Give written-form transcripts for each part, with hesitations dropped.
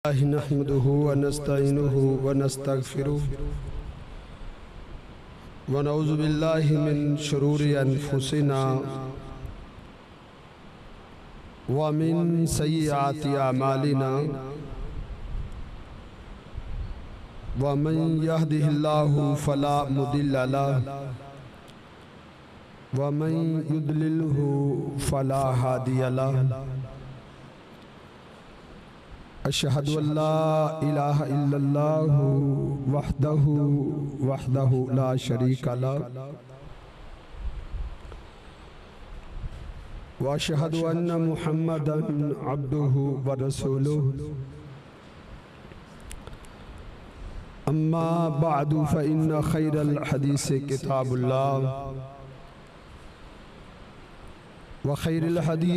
नहमदुहु व नस्तईनुहु व नस्तगफिरुहु व नऊज़ु बिल्लाहि मिन शुरूरि अनफुसिना व मिन सय्यिआति अमालिना व मन यहदिहिल्लाहु फला मुदिल्ल लहु व मन युद्लिलहु फला हादिय लहु। अशहदु अल्ला इलाहा इल्लल्लाहु वहदहु ला शरीका लहु व अशहदु अन्ना मुहम्मदन अब्दुहु व रसूलुहु। अम्मा बअदु फ़इन्न खैरल हदीस किताबुल्लाह व खैरुल हदी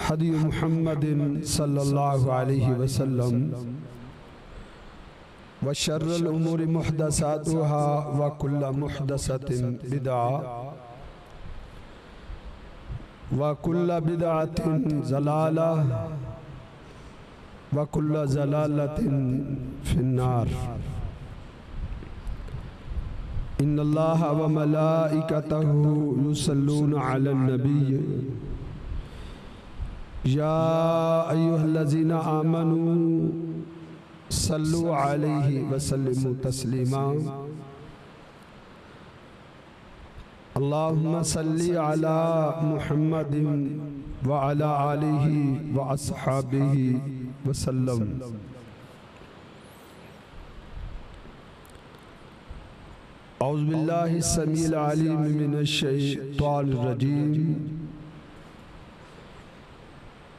हदी मुहम्मदिन सल्लल्लाहु अलैहि वसल्लम व शर्रुल उमूरि मुहदसातुहा व कुल्लु मुहदसतिन बिदअ व कुल्लु बिदअतिन ज़लालह व कुल्लु ज़लालतिन फिन्नार। इन्नल्लाहा व मलाइकतहु युसल्लूना अलन नबी या अय्युहल्लज़ीना आमनू सल्लु अलैहि व सल्लिमू तस्लीमा। अल्लाहुम्मा सल्लि अला मुहम्मदिन व अला आलिहि व अस्हाबिहि व सल्लम। औज़ु बिल्लाहि समील अलीम मिनश शैतानिर रजीम।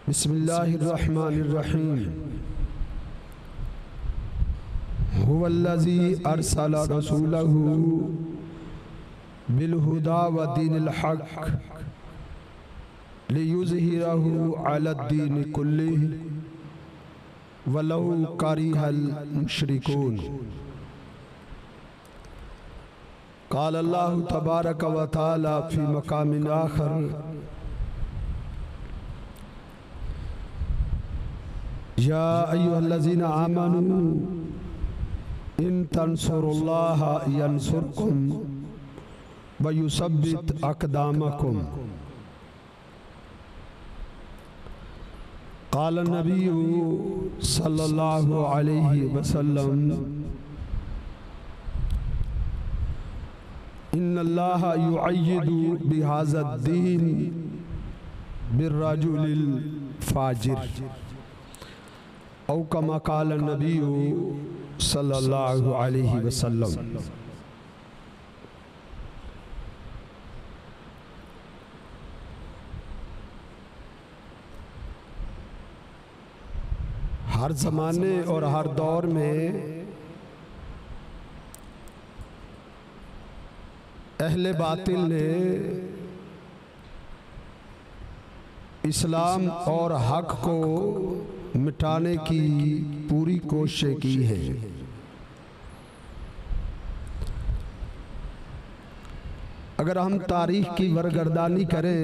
बिस्मिल्लाहिर रहमानिर रहीम। हुवल्लज़ी अरसला रसूलहु बिल हुदा व दीनिल हक़ लियुज़हिरहु अलद्दीनि कुल्लिहि वलौ करिहल मुशरिकून। क़ाल अल्लाहु तबारक व तआला फ़ी मक़ामिन आख़र या अय्युहल्लज़ीना आमनू इन तंसुरुल्लाहा यंसुरकुम व युसब्बित अक़दामकुम। क़ाल नबिय्यु सल्लल्लाहु अलैहि वसल्लम इन्नल्लाहा युअय्यिदु बिहाज़द्दीन बिर्रजुलिल फ़ाजिर औ कमा क़ाल नबिय्यु सल्लल्लाहु अलैहि वसल्लम। हर ज़माने और हर दौर में अहले बातिल ने इस्लाम और हक को मिटाने की पूरी कोशिश की है। अगर हम तारीख की वरगर्दानी करें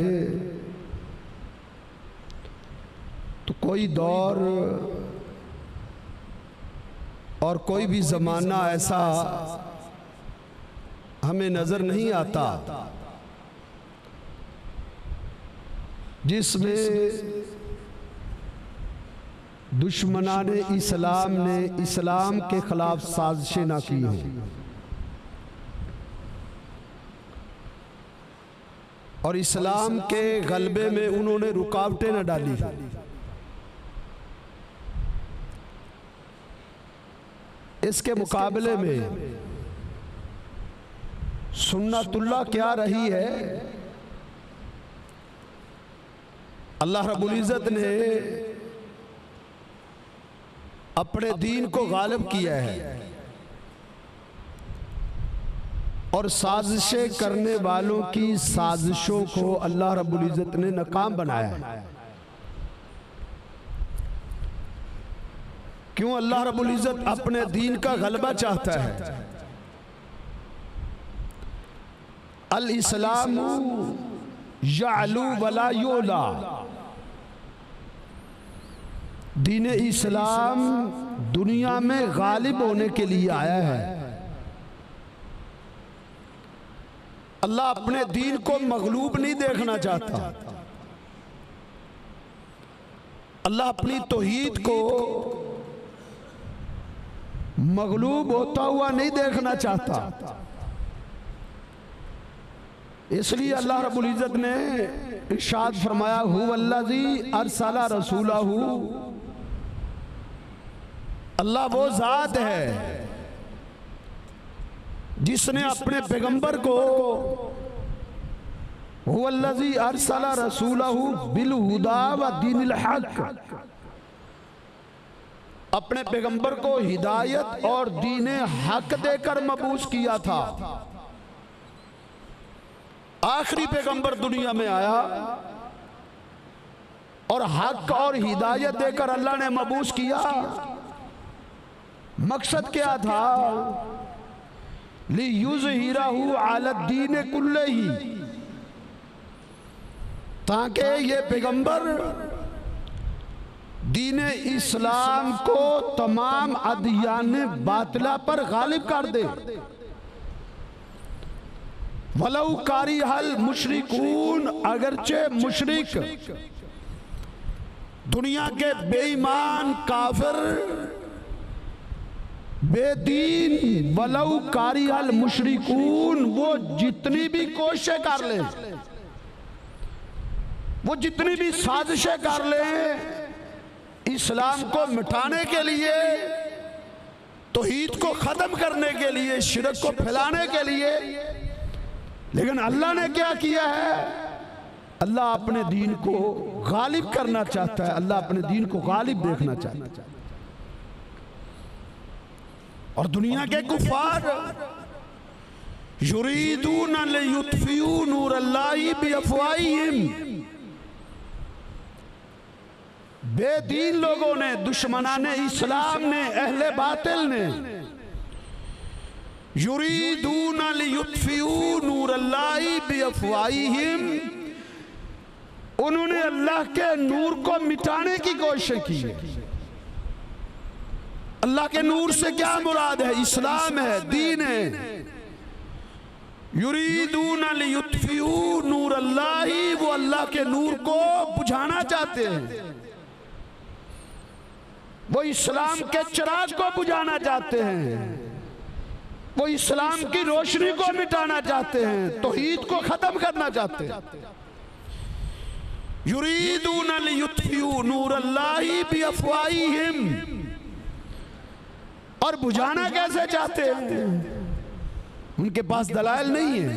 तो कोई दौर और कोई भी ज़माना ऐसा हमें नजर नहीं आता जिसमें दुश्मनाने इस्लाम ने इस्लाम के खिलाफ साजिशें ना की हों और इस्लाम के गलबे में उन्होंने रुकावटें न डाली। इसके मुकाबले में सुन्नतुल्लाह क्या रही है? अल्लाह रब्बुल इज़्ज़त ने अपने दीन को गालिब किया है और साजिशें करने वालों की साजिशों को अल्लाह रब्बुल इज़्ज़त ने नाकाम बनाया है। क्यों? अल्लाह रब्बुल इज़्ज़त अपने दीन का गलबा चाहता है। अल इस्लामु यअलू वला युला। दीन इस्लाम दुनिया में गालिब होने के लिए आया है। अल्लाह अपने दीन को मगलूब नहीं देखना चाहता। अल्लाह अपनी तौहीद को मगलूब होता हुआ नहीं देखना चाहता। इसलिए अल्लाह रब्बुल इज्जत ने इरशाद फरमाया, हुवल्लज़ी अरसला रसूलहू, अल्लाह वो जात है जिसने अपने पैगंबर को, हुवल्लज़ी अरसला रसूलहू बिल हुदा व दीनिल हक, अपने पैगंबर को हिदायत और दीन हक देकर मबूस किया था। आखिरी पैगंबर दुनिया में आया और हक और हिदायत देकर अल्लाह ने मबूस किया। मकसद क्या था? लियुज़हिरहू अलद्दीन कुल्लिही, ताकि ये पैगंबर दीन इस्लाम को तमाम अदियान बातिला पर गालिब कर दे। वलौ कारिहल मुशरिकून, अगरचे मुशरिक दुनिया के बेईमान काफिर बेदीन, वलौ कारिहल मुशरिकून, वो जितनी भी कोशिशें कर ले, वो जितनी भी साजिशें कर ले इस्लाम को मिटाने के लिए, तौहीद को खत्म करने के लिए, शिरक को फैलाने के लिए, लेकिन अल्लाह ने क्या किया है? अल्लाह अपने दीन को गालिब करना चाहता है। अल्लाह अपने दीन को गालिब देखना चाहता है। और दुनिया के कुफार युरीदून लियुत्फियू नूरल्लाहि बिअफ़वाहिहिम, बेदीन लोगों ने, दुश्मनाने इस्लाम ने, अहले बातिल ने, युरीदून लियुत्फियू नूरल्लाहि बिअफ़वाहिहिम, उन्होंने अल्लाह के नूर को मिटाने की कोशिश की है। अल्लाह के नूर से क्या मुराद है? इस्लाम है, दीन है। युरीदून लियुत्फियू नूरल्लाहि, वो अल्लाह के नूर को बुझाना चाहते हैं, वो इस्लाम के चिराग को बुझाना चाहते हैं, वो इस्लाम की रोशनी को मिटाना चाहते हैं, तौहीद को खत्म करना चाहते हैं। युरीदून लियुत्फियू नूरल्लाहि बिअफ़वाहिहिम, और बुझाना कैसे चाहते हैं? उनके पास दलाइल नहीं है।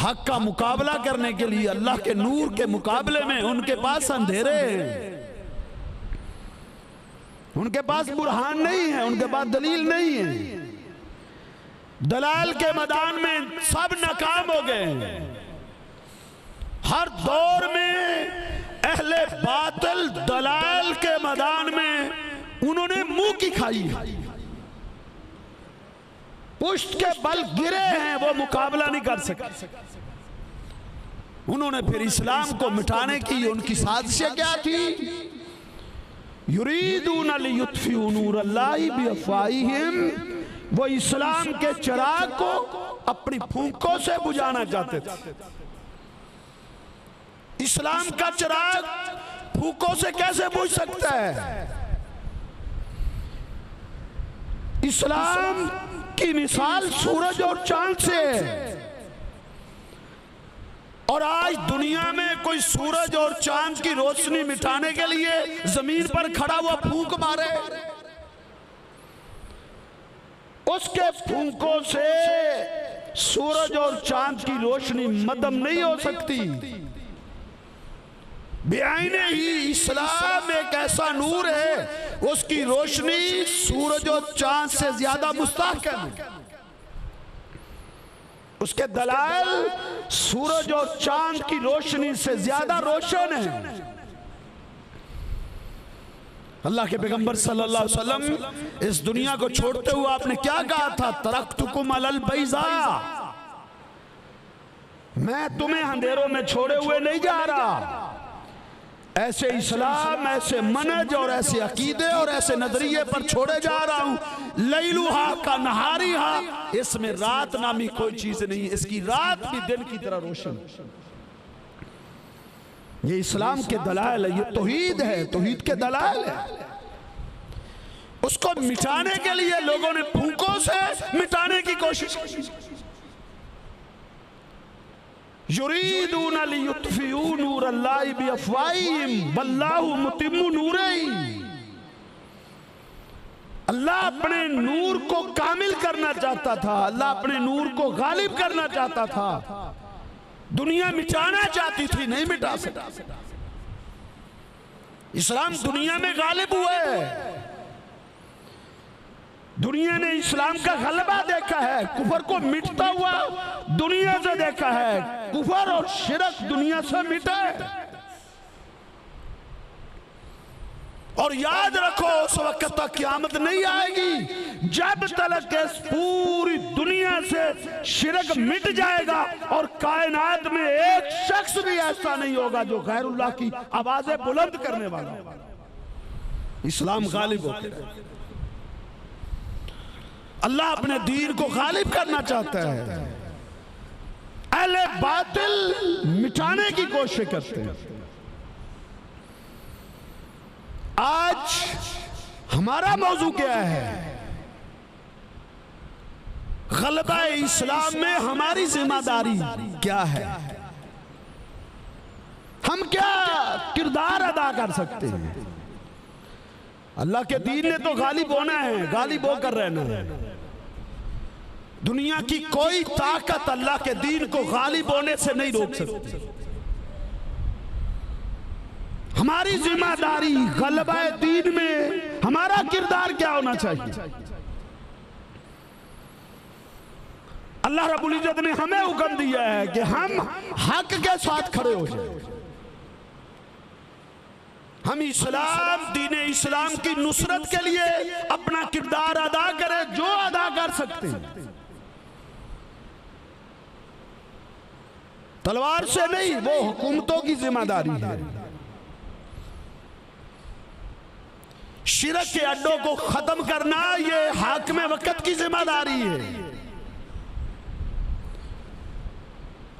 हक का मुकाबला करने के लिए अल्लाह के नूर के मुकाबले में उनके पास अंधेरे हैं, उनके पास बुरहान नहीं है, उनके पास दलील नहीं है। दलाल के मैदान में सब नाकाम हो गए। हर दौर में अहले बातिल दलाल के मैदान में उन्होंने मुंह की खाई है, पुष्ट के बल गिरे हैं, वो मुकाबला नहीं कर सके। उन्होंने फिर इस्लाम को मिटाने की उनकी साजिशें क्या थी? युरीदून लियुत्फियू नूरल्लाहि बिअफ़वाहिहिम, वो इस्लाम के चिराग को अपनी फूंकों से बुझाना चाहते थे। इस्लाम का चिराग फूंकों से कैसे बुझ सकता है? इस्लाम की मिसाल सूरज और चांद से है, और आज दुनिया में कोई सूरज और चांद की रोशनी मिटाने के लिए जमीन पर खड़ा हुआ फूंक मारे, उसके फूंकों से सूरज और चांद की रोशनी मदम नहीं हो सकती। बेआईने ही इस्लाम एक ऐसा नूर है, उसकी रोशनी सूरज और चांद से ज्यादा मुस्तहकम है। उसके दलाइल सूरज और चांद की रोशनी से ज्यादा रोशन है। अल्लाह के पैगंबर सल्लल्लाहु अलैहि वसल्लम इस दुनिया को छोड़ते हुए आपने क्या कहा था? तरक्तुकुम अलल बैज़ा, मैं तुम्हें अंधेरों में छोड़े हुए नहीं जा रहा। ऐसे इस्लाम, ऐसे मनहज और ऐसे अकीदे और ऐसे नजरिए पर छोड़े जा रहा हूं। लैलुहा का नहारिहा, इसमें रात नामी कोई चीज नहीं, इसकी रात भी दिन की तरह रोशन। ये इस्लाम के दलाल है, ये तौहीद है, तौहीद के दलाल है। उसको मिटाने के लिए लोगों ने फूंकों से मिटाने की कोशिश की। युरीदूना लियुत्फिऊ नूरल्लाहि बिअफ़वाहिहिम वल्लाहु मुतिम्मु नूरिही। अल्लाह अपने नूर को कामिल करना चाहता था, अल्लाह अपने नूर को गालिब करना चाहता था। दुनिया मिटाना चाहती थी, नहीं मिटा सका। इस्लाम दुनिया में गालिब हुआ है। दुनिया ने इस्लाम का गलबा देखा है, कुफर को मिटता हुआ दुनिया से देखा है। कुफर और शिरक दुनिया से मिटा है। और याद रखो, उस वक्त तक क़यामत नहीं आएगी जब तक इस पूरी दुनिया से शिरक मिट जाएगा और कायनात में एक शख्स भी ऐसा नहीं होगा जो गैरुल्लाह की आवाजें बुलंद करने वाला होगा। इस्लाम गालिब होकर है। अल्लाह अपने दीन को गालिब करना चाहता है। अहले बातिल मिटाने की कोशिश करते हैं। आज हमारा मौजू क्या है? गलबा इस्लाम में हमारी जिम्मेदारी क्या है? हम क्या किरदार अदा कर सकते हैं? अल्लाह के दीन ने तो गालिब होना है, गालिब होकर रहना है। दुनिया की कोई ताकत अल्लाह के दीन को गालिब होने से नहीं रोक सकती। हमारी जिम्मेदारी गलबा दीन में हमारा किरदार क्या होना चाहिए? अल्लाह रब्बुल इज्जत ने हमें हुक्म दिया है कि हम हक के साथ खड़े हो जाए। हम इस्लाम, दीन इस्लाम की नुसरत के लिए अपना किरदार अदा करें, जो अदा कर सकते हैं। तलवार से नहीं, वो हुकूमतों की जिम्मेदारी है। शिरक के अड्डों को खत्म करना ये हाकिम वक्त की जिम्मेदारी है।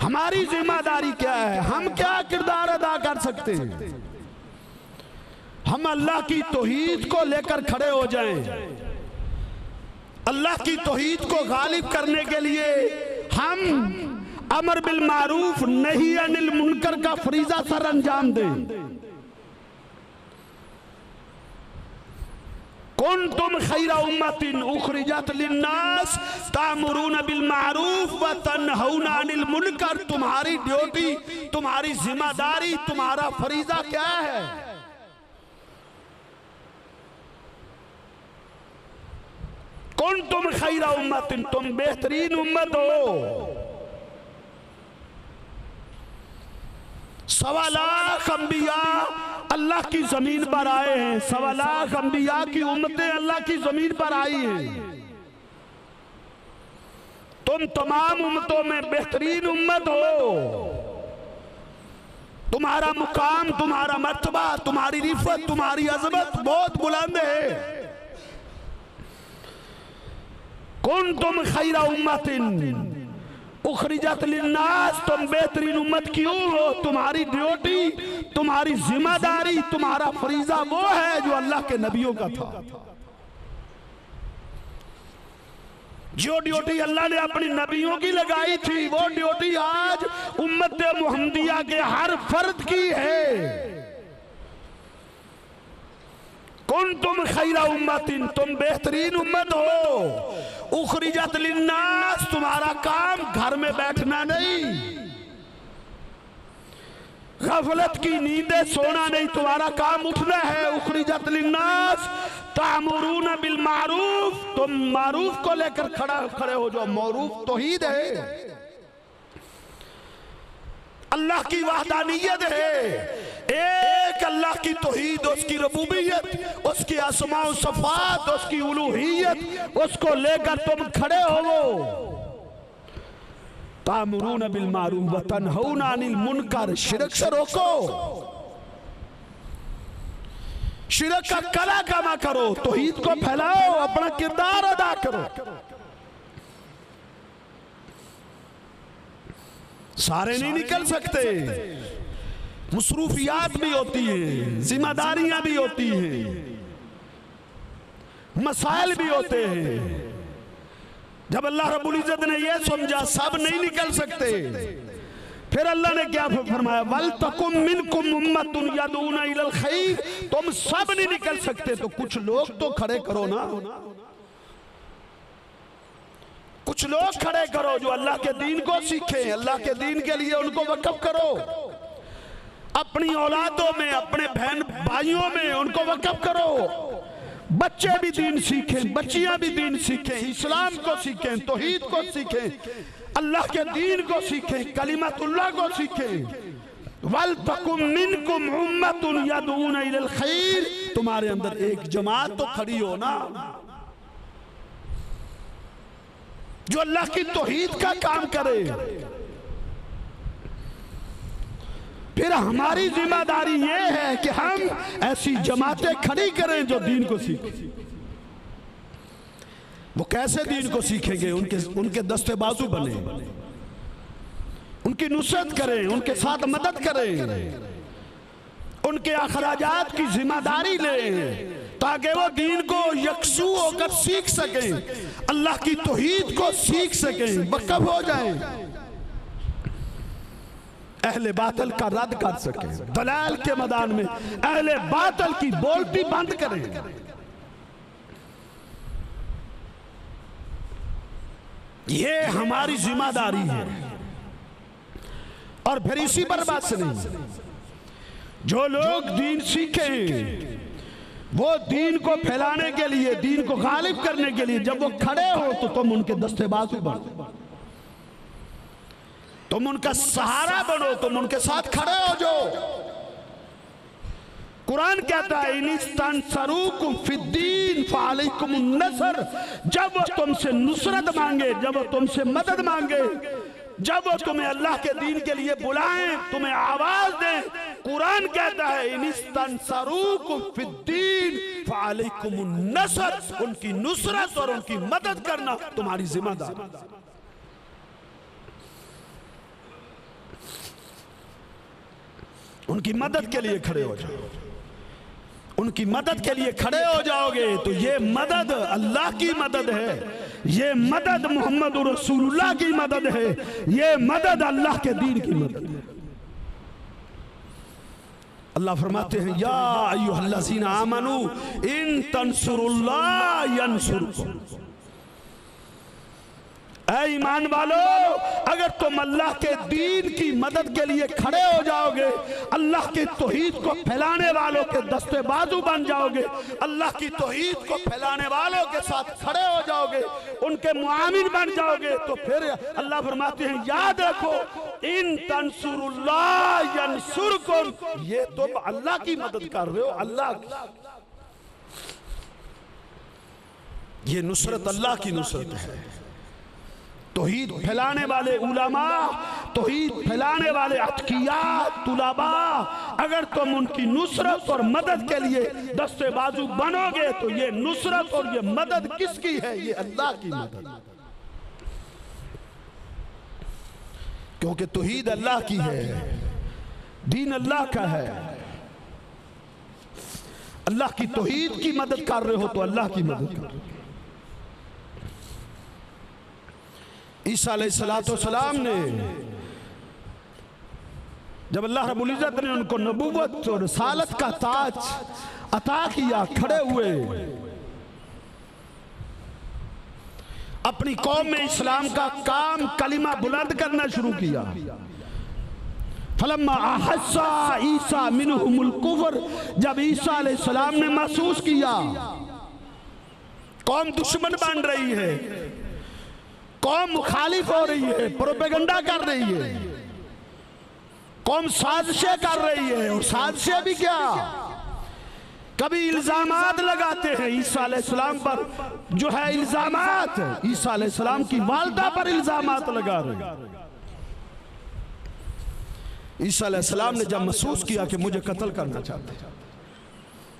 हमारी जिम्मेदारी क्या है? हम क्या किरदार अदा कर सकते हैं? हम अल्लाह की तौहीद को लेकर खड़े हो जाएं। अल्लाह की तौहीद को गालिब करने के लिए हम अमर बिल मारूफ नही अनिल मुनकर का फरीजा सर अंजाम दें। कुंतुम खैरा उम्मतिन उखरिजत लिन्नास तामुरून बिल मारूफ व तनहौना अनिल मुनकर। तुम्हारी ड्यूटी, तुम्हारी जिम्मेदारी, तुम्हारा फरीजा क्या है? कुंतुम खैरा उम्मतिन, तुम बेहतरीन उम्मत हो। 1.25 लाख अंबिया अल्लाह की जमीन पर आए हैं। 1.25 लाख अंबिया की उम्मतें अल्लाह की जमीन पर आई हैं। तुम तमाम उम्मतों में बेहतरीन उम्मत हो। तुम्हारा मुकाम, तुम्हारा मर्तबा, तुम्हारी रिफत, तुम्हारी अजमत बहुत बुलंद है। कुंतुम खैरा उम्मतिन उखरिजत लिन्नास, तुम बेहतरीन उम्मत क्यों हो? तुम्हारी ड्यूटी, तुम्हारी जिम्मेदारी, तुम्हारा फरीजा वो है जो अल्लाह के नबियों का था। जो ड्यूटी अल्लाह ने अपनी नबियों की लगाई थी, वो ड्यूटी आज उम्मत मुहम्मदिया के हर फर्द की है। कुंतुम खैरा उम्मतिन, तुम बेहतरीन उम्मत हो। उखरिजत लिन्नास, तुम्हारा काम घर में बैठना नहीं, गफलत की नींदें सोना नहीं, तुम्हारा काम उठना है। उखरिजत लिन्नास तामुरून बिल मारूफ, तुम मारूफ को लेकर खड़े हो जाओ। मारूफ तौहीद है, अल्लाह की वहदानियत है। एक अल्लाह की तौहीद, उसकी रबूबियत, उसकी अस्मा व सिफात, उसकी उलूहियत, उसको लेकर तुम खड़े हो। तामुरून बिल मारूफ व तनहौना अनिल मुनकर, शिरक से रोको। शिरक का कला कमा करो, तौहीद को फैलाओ, अपना किरदार अदा करो। सारे नहीं निकल सकते, मसरूफियात भी होती हैं, जिम्मेदारियां भी होती हैं, मसाइल भी होते हैं। जब अल्लाह रब्बुल इज्जत ने यह समझा सब नहीं निकल सकते, फिर अल्लाह ने क्या फरमाया, वल तकुम मिनकुम उम्मतुन यदऊना इलल खैर, तुम सब नहीं निकल सकते तो कुछ लोग तो खड़े करो ना, कुछ लोग खड़े करो जो अल्लाह के दीन को सीखें, अल्लाह के दीन के लिए उनको वक़्फ़ करो, अपनी औलादों में, अपने बहन भाइयों में उनको वक़्फ़ करो। बच्चे भी दीन सीखें, बच्चियां भी दीन सीखें, इस्लाम को सीखें, तौहीद को सीखें, अल्लाह के दीन को सीखें, कलिमतुल्लाह को सीखें। वल तकुम मिनकुम उम्मतुन यदऊना इलल खैर, तुम्हारे अंदर एक जमात तो खड़ी हो ना जो अल्लाह की तौहीद का काम करे। फिर हमारी जिम्मेदारी ये है कि हम ऐसी जमातें खड़ी करें जो दीन को सीखें। वो कैसे दीन को सीखेंगे? उनके दस्ते बाजू बने, उनकी नुसरत करें, उनके साथ मदद करें, उनके अखराजात की जिम्मेदारी लें ताकि वो दीन को यकसू होकर सीख सकें, अल्लाह की तौहीद को सीख सकें, वक़्फ़ हो जाएं, अहले बातिल का रद्द कर सकें, दलाल के मैदान में अहले बातिल की बोलती बंद करें। ये हमारी जिम्मेदारी है। और फिर इसी पर बस नहीं, जो लोग दीन सीखें वो दीन को फैलाने के लिए, दीन को गालिब करने के लिए जब वो खड़े हो तो तुम उनके दस्ते बाजू बनो, तुम उनका सहारा बनो, तुम उनके साथ खड़े हो जाओ। कुरान कहता है इनिस्तंसरूकुम फिद्दीन फअलैकुमुन नसर, जब वो तुमसे नुसरत मांगे, जब वो तुमसे मदद मांगे, जब वो तुम्हें अल्लाह के दीन के लिए बुलाएं, तुम्हें आवाज दें, कुरान कहता है इनिस्तंसरूकुम फिद्दीन फअलैकुमुन नसर, उनकी नुसरत और उनकी मदद करना तुम्हारी जिम्मेदारी। उनकी मदद के लिए खड़े हो जाओ, उनकी मदद के लिए खड़े हो जाओगे तो ये मदद अल्लाह की मदद है, ये मदद मोहम्मद रसूलुल्लाह की मदद है, ये मदद अल्लाह के दीन की मदद है। अल्लाह फरमाते हैं या अय्युहल्लज़ीना आमनू इन तंसुरुल्लाह यंसुरकुम, ऐ ईमान वालो अगर तुम अल्लाह के दीन की मदद के लिए खड़े हो जाओगे, अल्लाह की तौहीद को फैलाने वालों के दस्ते बाजू बन जाओगे, अल्लाह की तौहीद को फैलाने वालों के साथ खड़े हो जाओगे, उनके मुआमिन बन जाओगे, तो फिर अल्लाह फरमाते हैं याद रखो इन तंसुरुल्लाह यंसुरकुम, ये तुम अल्लाह की मदद कर रहे हो, अल्लाह, ये नुसरत अल्लाह की नुसरत है। तौहीद फैलाने वाले उलमा, तौहीद फैलाने वाले अतकिया तुलबा, अगर तुम उनकी नुसरत और मदद के लिए दस्ते बाजू बनोगे तो ये नुसरत और ये मदद किसकी है? ये अल्लाह की मदद, क्योंकि तौहीद अल्लाह की है, दीन अल्लाह का है। अल्लाह की तौहीद की मदद कर रहे हो तो अल्लाह की मदद कर रहे हो। ईसा अलैहिस्सलाम ने जब अल्लाह रब्बुल इज्जत ने उनको नबूवत और रिसालत का ताज अता किया, खड़े हुए अपनी कौम में इस्लाम का काम कलिमा बुलंद करना शुरू किया। फलम्मा अहस्सा ईसा मिनहुमुल कुफ्र, जब ईसा अलैहिस्सलाम ने महसूस किया कौम दुश्मन बन रही है, कौम मुखालिफ हो रही है, प्रोपेगेंडा कर रही है, कौम साजिशें कर रही है, और साजिशें भी क्या, कभी इल्जामात लगाते हैं ईसा अलैहिस्सलाम पर, जो है इल्जामात ईसा अलैहिस्सलाम की वालिदा पर इल्जामात लगा रहे हैं। ईसा अलैहिस्सलाम ने जब महसूस किया कि मुझे कत्ल करना चाहते हैं,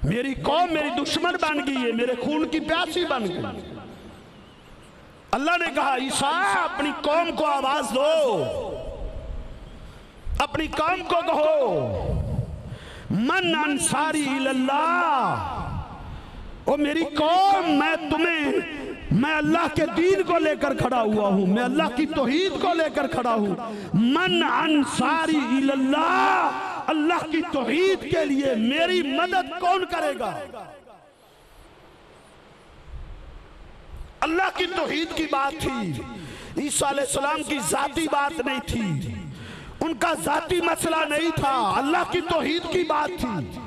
मेरी कौम मेरी दुश्मन बन गई है, मेरे खून की प्यासी बन गई। अल्लाह ने कहा ईसा अपनी कौम को आवाज दो, अपनी कौम को कहो मन अंसारी इल्लाह, ओ मेरी कौम मैं अल्लाह के दीन को लेकर खड़ा हुआ हूं, मैं अल्लाह की तौहीद को लेकर खड़ा हूं। मन अंसारी इल्लाह, अल्लाह की तौहीद के लिए मेरी मदद कौन करेगा? अल्लाह की तौहीद की बात थी, ईसा अलैहिस्सलाम की जाती बात नहीं थी, उनका जाती मसला नहीं था, अल्लाह की तौहीद की बात थी।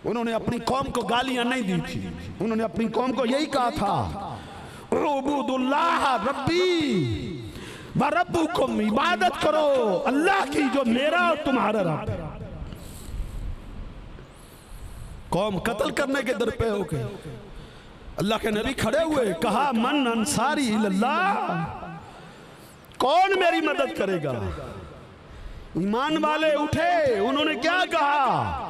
उन्होंने अपनी कौम को गालियां नहीं दी थी, उन्होंने अपनी कौम को यही कहा था उबुदुल्लाह रब्बी व रब्बुकुम, इबादत करो अल्लाह की जो मेरा और तुम्हारा रब है। कौम कत्ल करने के दर पे हो गए, अल्लाह के नबी खड़े हुए, कहा मन अंसारी इल्लाह, कौन मेरी मदद करेगा? ईमान वाले उठे, उन्होंने क्या कहा?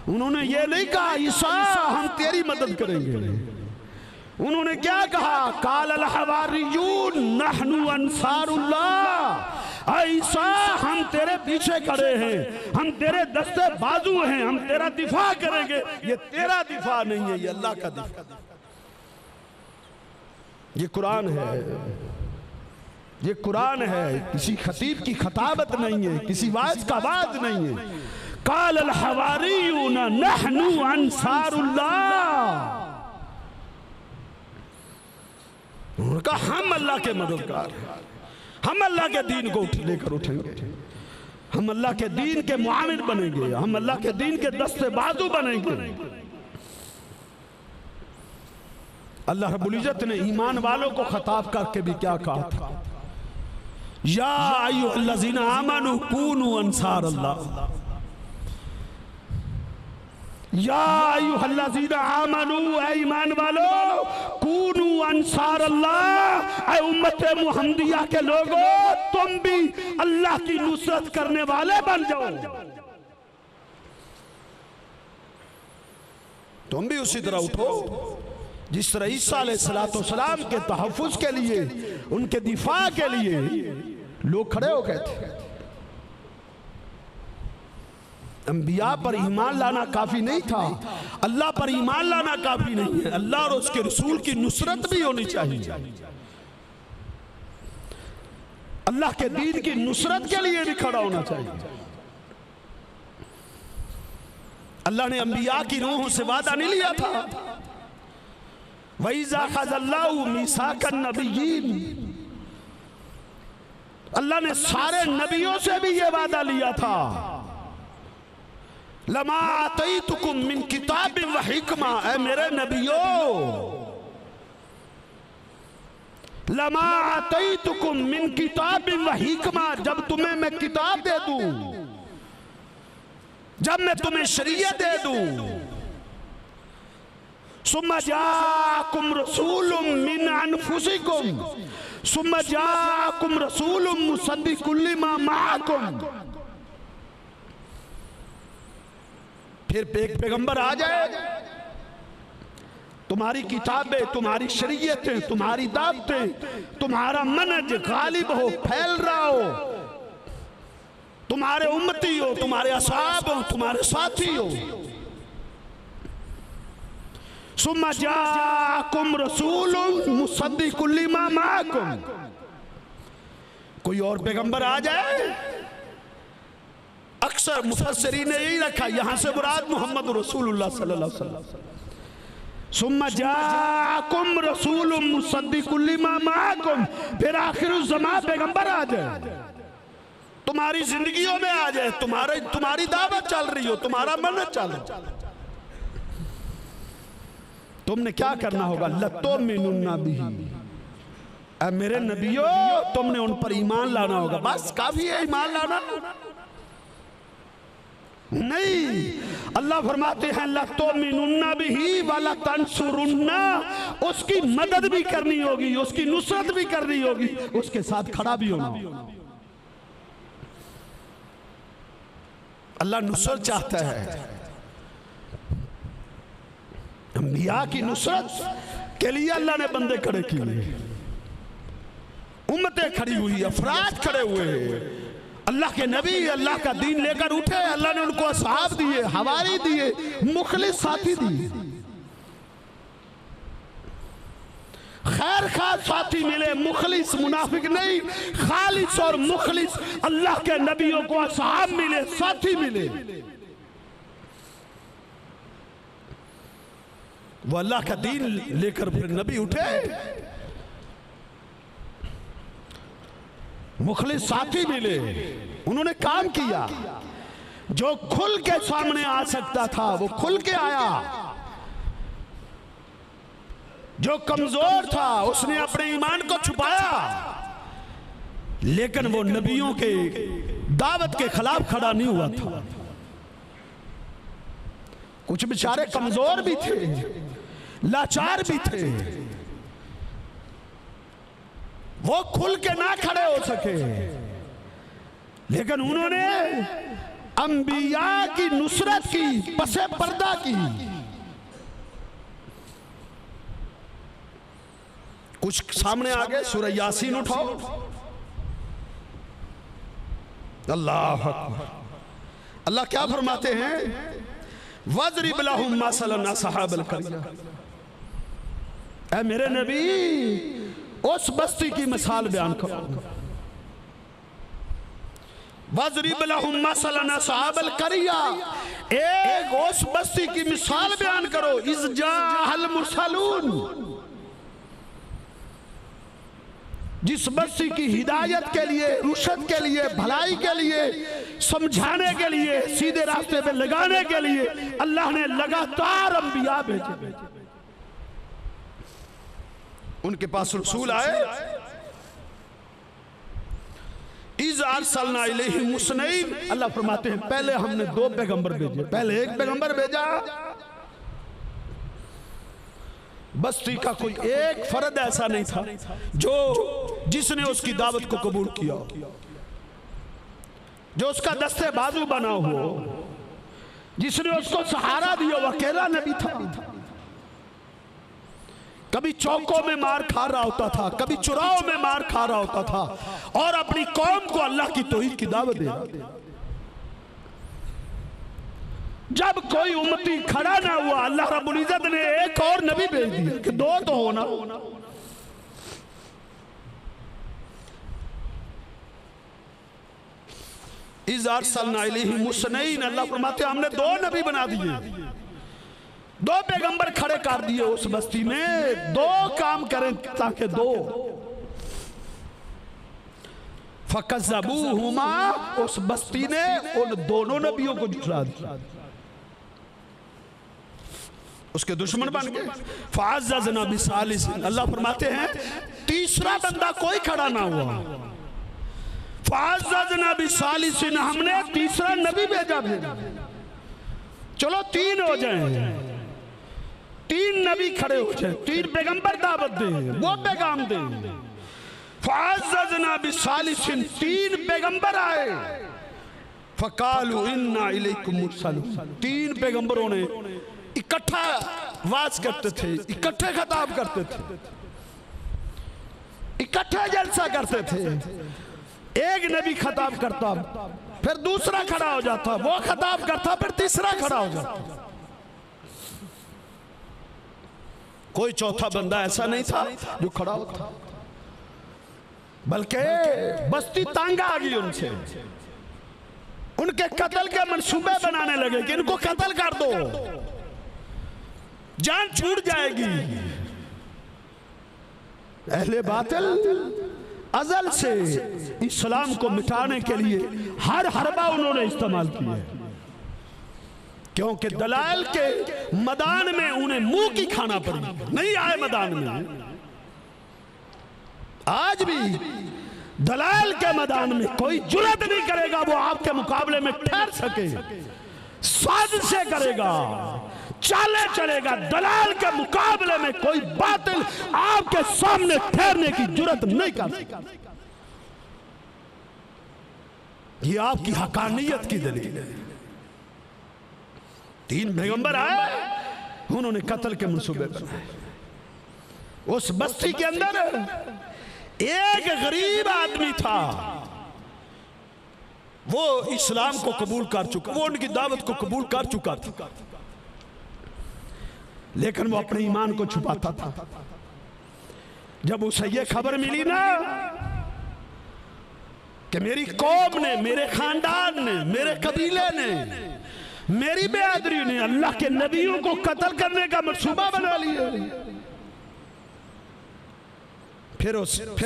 उन्होंने ये नहीं कहा ईसा हम तेरी मदद करेंगे, उन्होंने क्या कहा? काल अल हवारियून नहनु अंसारुल्लाह, ईसा हम तेरे पीछे खड़े हैं, हम तेरे दस्ते बाजू हैं, हम तेरा दिफा करेंगे। ये तेरा दिफा नहीं है, ये अल्लाह का दिफा। ये कुरान है, ये कुरान है, किसी खतीब की खताबत नहीं है, किसी वाज का वाज नहीं है। काल अल हवारियून नहनु अंसारुल्लाह, उन्होंने कहा हम अल्लाह के मददगार हैं, हम अल्लाह के दीन को लेकर उठेंगे, हम अल्लाह के दीन के मुआमिर बनेंगे, हम अल्लाह के दीन के दस्ते बाजू बनेंगे। अल्लाह रब्बुल इज्जत ने ईमान वालों को खिताब करके भी क्या कहा था? या अय्युहल्लज़ीना आमनू कूनू अंसार अल्लाह, या अय्युहल्लज़ीना आमनू, ऐ ईमान वालों, कूनू अंसार अल्लाह, ऐ उम्मत मुहम्मदिया के लोगों, तुम भी अल्लाह की नुसरत करने वाले बन जाओ। तुम भी उसी तरह उठो जिस तरह ईसा अलैहिस्सलाम के तहफ़्फ़ुज़ के लिए, उनके दिफा के लिए लोग खड़े हो गए थे। अंबिया पर ईमान लाना काफी नहीं था, अल्लाह पर ईमान लाना काफी नहीं है, अल्लाह और उसके रसूल की नुसरत भी होनी चाहिए। अल्लाह के दीन की नुसरत के लिए भी खड़ा होना चाहिए। अल्लाह ने अंबिया की रूह से वादा नहीं लिया था, वइज़ा ख़ज़ल्लाहु मीसाकन नबिय्यीन, अल्लाह ने सारे नबियों से भी ये वादा लिया था, लमा आतैतुकुम मिन किताबिन व हिकमा, ऐ मेरे नबियों, लमा आतैतुकुम मिन किताबिन व हिकमा, जब तुम्हें मैं किताब दे दूं, जब मैं तुम्हें शरीयत दे दूं, सुम्मा जाकुम रसूलुम मिन अनफुसिकुम, सुम्मा जाकुम रसूलुम मुसद्दिकुल लिमा माअकुम, फिर एक पैगंबर आ जाए, तुम्हारी किताबें, तुम्हारी शरीयतें, तुम्हारी दावतें, तुम्हारा मनहज गालिब हो, फैल रहा हो, तुम्हारे उम्मती हो, तुम्हारे असहाब हो, तुम्हारे साथी हो। सुम्मा जाकुम रसूलुम मुसद्दिकुल लिमा माअकुम, कोई और पैगंबर आ जाए, अक्सर मुफस्सिरीन ने यही रखा, यहां से मुराद मोहम्मद रसूलुल्लाह सल्लल्लाहु अलैहि वसल्लम। सुम्मा जाकुम रसूलुम मुसद्दिकुल लिमा माअकुम, फिर आखिरुज़्ज़मान पैगंबर आ जाए, तुम्हारी जिंदगियों में आ जाए, तुम्हारी दावत चल रही हो, तुम्हारा मन चल रहा है, तुमने क्या करना होगा? लतुमिनुन्ना बिही, ऐ मेरे नबियों, तुमने उन पर ईमान लाना होगा। बस काफी है ईमान लाना? नहीं, अल्लाह फरमाते हैं लतुमिनुन्ना बिही व लतंसुरुन्ना, उसकी मदद भी करनी होगी, उसकी नुसरत भी करनी होगी, उसके साथ खड़ा भी होना होगा। अल्लाह नुसरत चाहता है। अंबिया की नुसरत के लिए अल्लाह ने बंदे खड़े किए, उम्मतें खड़ी हुई, अफराद खड़े हुए। अल्लाह के नबी अल्लाह का दीन लेकर उठे, अल्लाह ने उनको असहाब दिए, हवारी दिए, मुखलिस साथी दिए, खैर खा साथी मिले, मुखलिस मुनाफिक नहीं, खालिस और मुखलिस अल्लाह के नबियों को असहाब मिले, साथी मिले। वो अल्लाह का दीन लेकर फिर नबी उठे, मुखलिस साथी मिले, उन्होंने काम किया। जो खुल के सामने आ सकता था वो खुल के आया, जो कमजोर था उसने अपने ईमान को छुपाया, लेकिन वो नबियों के दावत के खिलाफ खड़ा नहीं हुआ था। कुछ बेचारे कमजोर भी थे, लाचार भी थे, वो खुल के ना खड़े हो सके, लेकिन उन्होंने अंबिया की नुसरत की, पसे पर्दा की। कुछ सामने आ गए, सूरह यासीन उठाओ। अल्लाह अकबर। अल्लाह क्या फरमाते हैं? वज़रिब लहुम मसलन असहाबल क़रया। ऐ मेरे नबी उस बस्ती की मिसाल बयान करो। वज़रिब लहुम मसलन असहाबल क़रया, एक उस बस्ती की मिसाल बयान करो। इज़ जाअल मुरसलून, जिस बस्ती की हिदायत के लिए, रुशद के लिए, भलाई के लिए, समझाने के लिए, सीधे रास्ते पे लगाने के लिए अल्लाह ने लगातार अंबिया भेजे। उनके पास रसूल आए। इज़ अरसलना इलैहिम मुस्नैन, अल्लाह फरमाते हैं पहले हमने 2 पैगंबर भेजे। पहले एक पैगंबर भेजा, बस्ती का कोई एक फर्द ऐसा नहीं था जिसने उसकी दावत को कबूल किया, जो उसका दस्ते बाजू बना हो, जिसने उसको सहारा दिया। वो अकेला नबी था। कभी चौकों में मार खा रहा होता था, कभी चुराहों में मार खा रहा होता था, और अपनी कौम को अल्लाह की तौहीद की दावत दे रहा था। जब कोई उम्मती खड़ा ना हुआ, अल्लाह रब्बुल इज्जत ने एक और नबी भेज दिया कि 2 तो होना। इज़ अरसलना इलैहिम मुस्नैन, अल्लाह फरमाते हमने 2 नबी बना दिए, 2 पैगंबर खड़े कर दिए उस बस्ती में। 2 काम करें ताकि 2 फकज़्ज़बूहुमा, उस बस्ती ने उन दोनों नबियों को झुठला दिया, उसके दुश्मन बन गए। फ़अज़्ज़ज़ना बिसालिसिन, अल्लाह फरमाते हैं तीसरा बंदा कोई खड़ा ना हुआ। फ़अज़्ज़ज़ना बिसालिसिन, हमने तीसरा नबी भेजा। चलो 3 हो जाए, 3 नबी खड़े हो जाए, 3 पैगंबर दावत दे, वो पैगाम दे। फ़अज़्ज़ज़ना बिसालिसिन, 3 पैगंबर आए। फ़क़ालू इन्ना इलैकुम मुरसलून, 3 पैगंबरों ने इकट्ठा वाज करते थे, इकट्ठे खिताब करते थे, इकट्ठे जलसा करते थे। एक नबी खिताब करता, फिर दूसरा खड़ा हो जाता, वो खिताब करता, फिर तीसरा खड़ा हो जाता। कोई चौथा बंदा ऐसा नहीं था जो खड़ा होता, बल्कि बस्ती तंग आ गई उनसे। उनके कत्ल के मंसूबे बनाने लगे कि इनको कत्ल कर दो, जान छूट जाएगी। अहले बातिल अज़ल से इस्लाम को मिटाने के लिए हर हरबा उन्होंने इस्तेमाल किया, क्योंकि दलाल के मैदान में उन्हें मुंह की खाना पड़ी, नहीं आए मैदान में। आज भी दलाल के मैदान में कोई जुर्रत नहीं करेगा वो आपके मुकाबले में ठहर सके, साजिशें करेगा, चाले चलेगा। दलाल के मुकाबले में कोई बातिल आपके सामने ठहरने की जुर्रत नहीं कर सकता। ये आपकी हकानियत की दलील है। 3 पैगंबर आए, उन्होंने कत्ल के मंसूबे बनाए। उस बस्ती के अंदर एक गरीब आदमी था, वो इस्लाम को कबूल कर चुका, वो उनकी दावत को कबूल कर चुका था, लेकिन वो अपने ईमान को छुपाता था। जब उसे ये खबर मिली ना कि मेरी कौम ने, मेरे खानदान ने, मेरे कबीले ने, मेरी बेअदरी ने अल्लाह के नबियों को कत्ल करने का मंसूबा बना लिया, फिर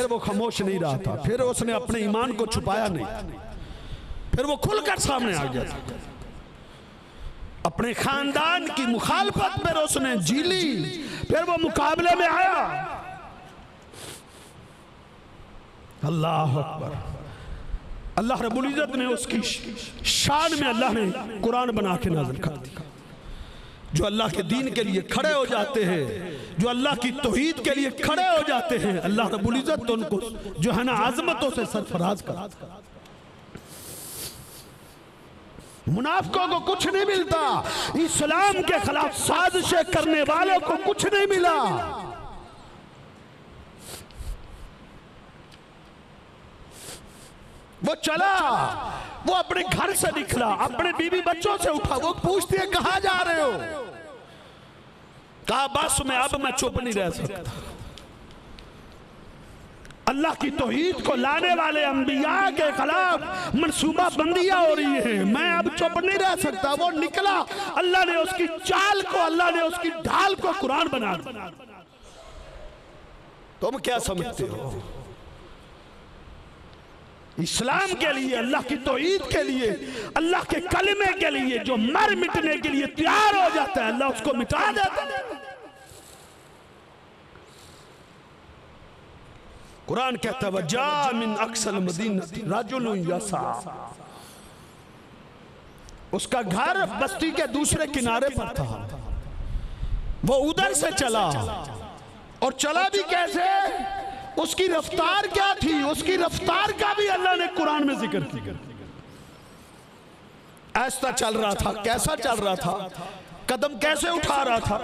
वो खामोश नहीं रहा था, फिर उसने अपने ईमान को छुपाया नहीं, फिर वो खुलकर सामने आ गया था। अपने खानदान की मुखालफत पर उसने जी ली, फिर वो मुकाबले में आया। अल्लाह अकबर। अल्लाह रब्बुल इज्जत ने उसकी शान में अल्लाह ने कुरान बना के नाज़िल कर दिया। जो अल्लाह के दीन के लिए खड़े हो जाते हैं, जो अल्लाह की तौहीद के लिए खड़े हो जाते हैं, अल्लाह रब्बुल इज्जत तो उनको जो है ना आज़मतों से सरफराज करा। मुनाफिकों को कुछ नहीं मिलता, इस्लाम के खिलाफ साजिशें करने वालों को कुछ नहीं मिला। वो चला, वो अपने घर से निकला, अपने बीवी बच्चों से उठा, वो पूछती है कहां जा रहे हो? कहा बस मैं अब मैं चुप नहीं रह सकता। अल्लाह की तौहीद को लाने वाले अंबिया के खिलाफ मंसूबा बंदियां हो रही है, मैं अब चुप नहीं रह सकता। वो निकला, अल्लाह ने उसकी चाल को, अल्लाह ने उसकी ढाल को कुरान बना दिया। तुम क्या समझते हो? इस्लाम के लिए, अल्लाह की तौहीद के लिए, अल्लाह के कलमे के लिए जो मर मिटने के लिए तैयार हो जाता है, अल्लाह उसको मिटा देता है। कुरान कहता है वजा मिन अक्सल मदीनती रजुलुन यसा, उसका घर बस्ती के दूसरे किनारे पर था, वो उधर से चला, और चला भी कैसे, उसकी रफ्तार क्या थी, उसकी रफ्तार का भी अल्लाह ने कुरान में जिक्र किया। ऐसा चल रहा था, कैसा चल रहा था, कदम कैसे उठा रहा था।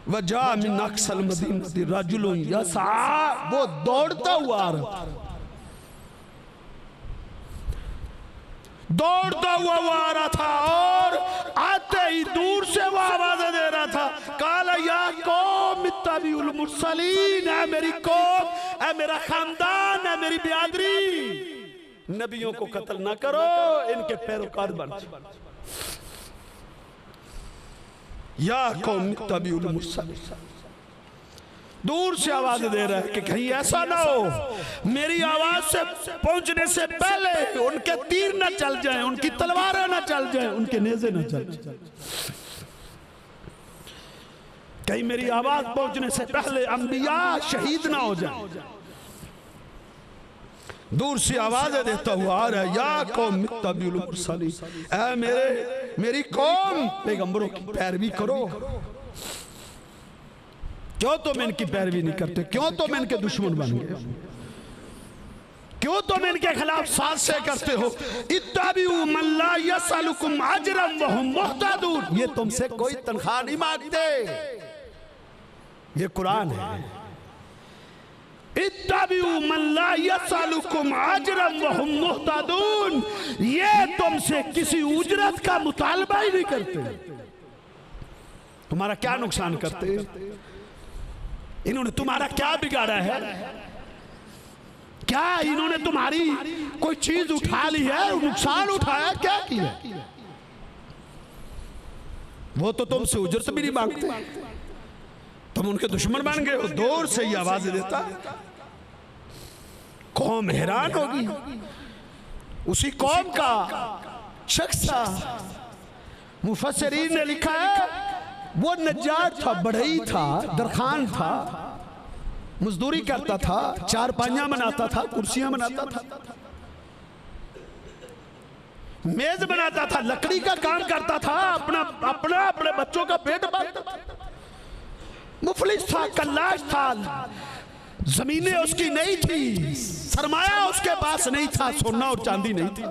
वजा मिन अक्सल मदीनती रजुलुन यसा, वो दौड़ता हुआ आ रहा था, दौड़ता हुआ वो आ रहा था, और आते ही दूर से वो आवाज़ें दे रहा था, काला या कौम इत्तबिउल मुरसलीन, है मेरी कौम, है मेरा खानदान, है मेरी बिरादरी, नबियों को कत्ल ना करो, इनके पैरोकार बन। या कौम इत्तबिउल मुरसलीन, दूर से आवाज दे रहा है कि कहीं ऐसा ना हो मेरी आवाज से पहुंचने से पहले उनके तीर ना चल जाएं, उनकी तलवारें ना चल जाएं, उनके नेज़े ना चल जाएं, कहीं मेरी आवाज पहुंचने से पहले अंबिया शहीद ना हो जाएं। दूर से आवाजें देता हुआ आ रहा है, या कौम इत्तबिउल मुरसलीन, ऐ मेरी कौम, पैगंबरों की पैरवी करो। क्यों तुम इनकी पैरवी नहीं करते? क्यों तुम इनके दुश्मन बन गए? क्यों तुम इनके खिलाफ साजिशें करते हो? इत्तबिउ मन ला यसअलुकुम अजरन व हुम मुहतदून, ये तुमसे कोई तनख्वाह नहीं मांगते, ये कुरान है। इत्तबिउ मन ला यसअलुकुम अजरन व हुम मुहतदून, ये तुमसे किसी उजरत का मुतालबा ही नहीं करते, तुम्हारा क्या नुकसान करते? इन्होंने तुम्हारा क्या बिगाड़ा है? क्या इन्होंने तुम्हारी कोई चीज उठा ली है, नुकसान उठाया, क्या किया? वो तो तुमसे उजरत भी नहीं मांगते, तुम उनके दुश्मन बन गए हो। दूर से ही आवाज देता, कौम हैरान होगी। उसी कौम का शख्स था, मुफस्सिरीन ने लिखा है वो नज्जार था, बढ़ई था, दरखान था, मजदूरी करता था, चारपाइयां बनाता था, कुर्सियां बनाता था, मेज बनाता था, लकड़ी का काम करता था, अपने बच्चों का पेट भरता था, मुफलिस था, कल्लाश था, जमीनें उसकी नहीं थी, सरमाया उसके पास नहीं था, सोना और चांदी नहीं थी।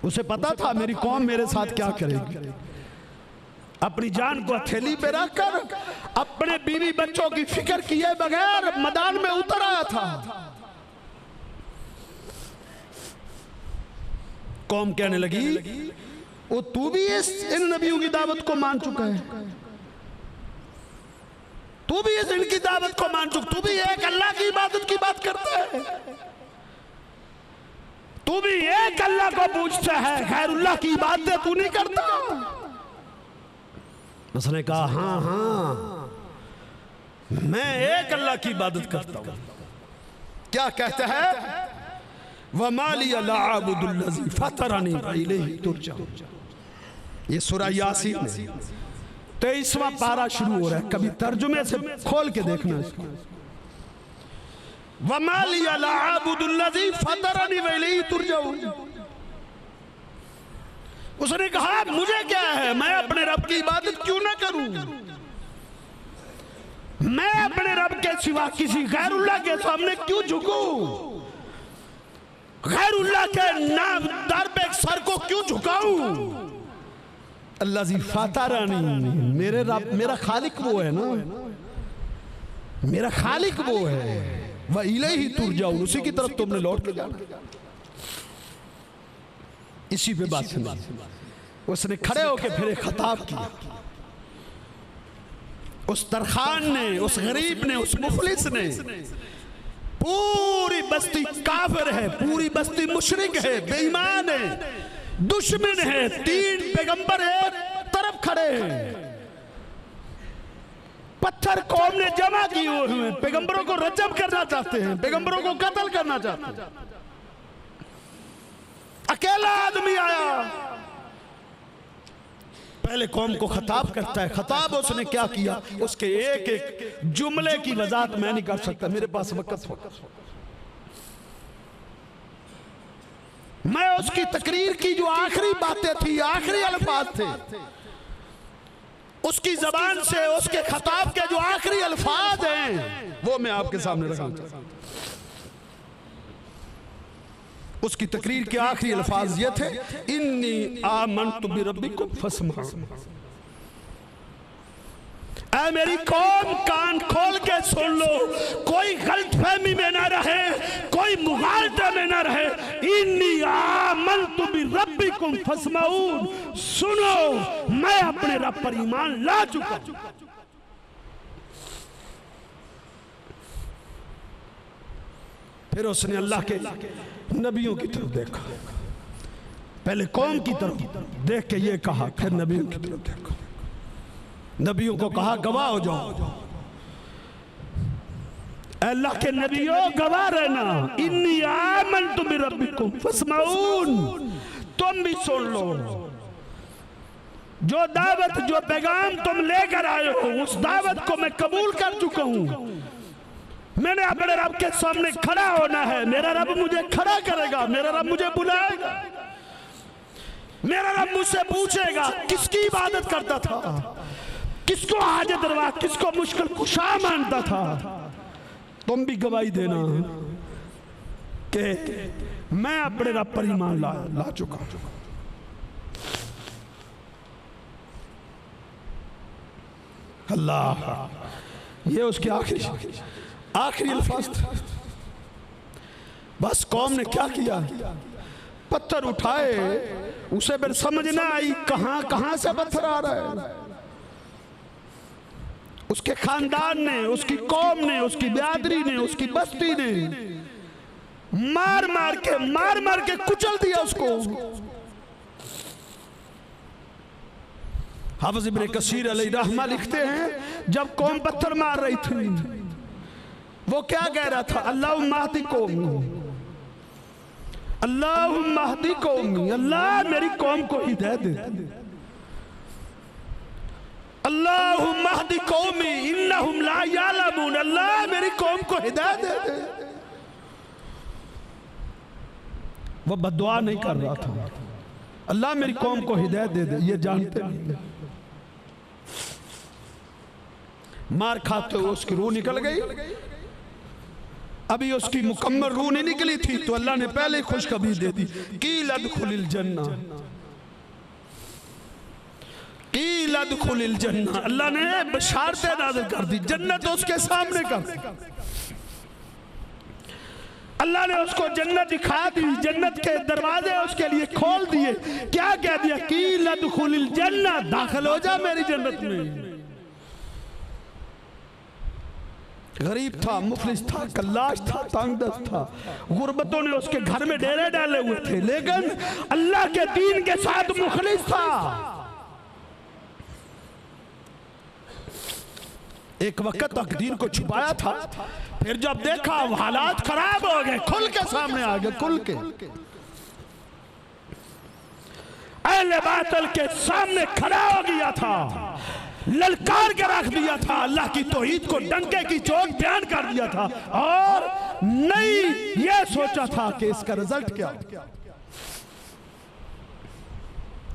उसे पता था मेरी कौम मेरे साथ क्या करेगी। अपनी जान को हथेली पे रखकर अपने बीवी बच्चों की फिक्र किए बगैर मैदान में उतर आया था। कौम कहने लगी वो तू भी इन नबियों की दावत को मान चुका है, तू भी इनकी दावत को मान चुका, तू भी एक अल्लाह की इबादत की बात करता है, तू भी एक अल्लाह को पूछता है, गैरुल्लाह की इबादत तू नहीं करता। उसने कहा हाँ हाँ मैं एक अल्लाह की इबादत करता हूं। क्या कहता है? वमाली ला अबुदुल्लज़ी फतरनी इलैहि तुरजऊन। ये सूरह यासीन 23वां पारा शुरू हो रहा है। कभी तर्जुमे से खोल के देखना इसको। वमाली ला अबुदुल्लज़ी फतरनी इलैहि तुरजऊन। उसने कहा मुझे क्या है, मैं अपने रब की इबादत क्यों ना करूं, मैं अपने रब के सिवा किसी गैरुल्लाह के सामने क्यों झुकूं, गैरुल्लाह के नाम दर पे सर को क्यों झुकाऊं। अल्लाज़ी फातरानी, मेरे रब, मेरा खालिक वो है ना, मेरा खालिक वो है। वह इलैहि तुरजऊन, उसी की तरफ तुमने लौट के जाना। इसी पे बात सुनी। उसने खड़े होकर फिर एक खिताब किया। उस तरखान ने, उस गरीब ने, उस मुफलिस ने, पूरी बस्ती काफिर है, पूरी बस्ती मुशरिक है, बेईमान है, दुश्मन है, 3 पैगंबर एक तरफ खड़े हैं, पत्थर कौम ने जमा किए हुए, पैगंबरों को रजम करना चाहते हैं, पैगंबरों को कत्ल करना चाहते हैं। अकेला आदमी आया, पहले कौम को खिताब करता है। खिताब उसने क्या किया, उसके एक एक जुमले की वजाहत मैं नहीं कर सकता, मेरे पास वक्त हो। मैं उसकी तकरीर की जो आखिरी बातें थी, आखिरी अल्फाज थे, उसकी जबान से उसके खिताब के जो आखिरी अल्फाज हैं वो मैं आपके सामने रखना चाहता हूं। उसकी तकरीर के आखिरी अल्फाज ये थे, इन्नी आमनतु बिरब्बिकुम फस्मा। ऐ मेरी कौम कान खोल के सुन लो, कोई गलतफहमी में ना रहे, कोई मुगालते में ना रहे। इन्नी आमनतु बिरब्बिकुम फस्माऊन, सुनो मैं अपने रब पर ईमान ला चुका। फिर उसने अल्लाह के नबियों की तरफ देखा, पहले कौम की तरफ देख के ये कहा, फिर नबियों की तरफ देखा। नबियों को कहा गवाह हो जाओ, अल्लाह के नबियों गवाह रहना। इन्नी आमनतु बिरब्बिकुम फस्माऊन, तुम भी सुन लो, जो दावत, जो पैगाम तुम लेकर आए हो, उस दावत को मैं कबूल कर चुका हूं। मैंने अपने रब के सामने खड़ा होना है, मेरा रब मुझे खड़ा करेगा, मेरा रब मुझे बुलाएगा, मेरा रब मुझसे पूछेगा किसकी इबादत करता था, किसको हाजत रवा, किसको मुश्किल कुशा मानता था। तुम भी गवाही देना कि मैं अपने रब पर ईमान ला चुका हूं। अल्लाह, ये उसके आखिरी अल्फाज थे। बस कौम ने क्या किया, पत्थर उठाए, उसे फिर समझ ना आई कहां कहां से पत्थर आ रहा है। उसके खानदान ने, उसकी कौम ने, उसकी बिरादरी ने, उसकी बस्ती ने मार मार के कुचल दिया उसको। हाफिज इब्न कसीर अलैहि रहमा लिखते हैं, जब कौम पत्थर मार रही थी वो क्या कह रहा था, अल्लाहुम्मा अहदी कौमी, अल्लाहुम्मा अहदी कौमी, अल्लाह मेरी कौम को हिदायत दे, अल्लाहुम्मा अहदी कौमी इन्नहुम ला यालमून, अल्लाह मेरी कौम को हिदायत दे। वो बद्दुआ नहीं कर रहा था, अल्लाह मेरी कौम को हिदायत दे दे, ये जानते नहीं। मार खाते हुए उसकी रूह निकल गई। अभी उसकी मुकम्मल रूह नहीं निकली थी तो अल्लाह ने पहले ही खुशखबरी दे दी, कील अदखुलिल जन्ना, कील अदखुलिल जन्ना। अल्लाह ने बशारतें नाज़िल कर दी, जन्नत उसके सामने कर दी। अल्लाह ने उसको जन्नत दिखा दी, जन्नत के दरवाजे उसके लिए खोल दिए। क्या कह दिया? कील अदखुलिल जन्ना, दाखिल हो जा मेरी जन्नत में। गरीब था, मुफलिस था, कल्लाश था, तंगदस्त था, गुर्बतों ने उसके घर में डेरे डाले हुए थे, लेकिन अल्लाह के दीन के साथ मुखलिस था। एक वक्त तक दीन को छुपाया था, फिर जब देखा हालात खराब हो गए, खुल के सामने आ गए, खुल के अहले बातिल के सामने खड़ा हो गया था, ललकार के रख दिया था, अल्लाह की तौहीद को डंके की चोट बयान कर दिया था, और नहीं ये सोचा था कि इसका रिजल्ट क्या।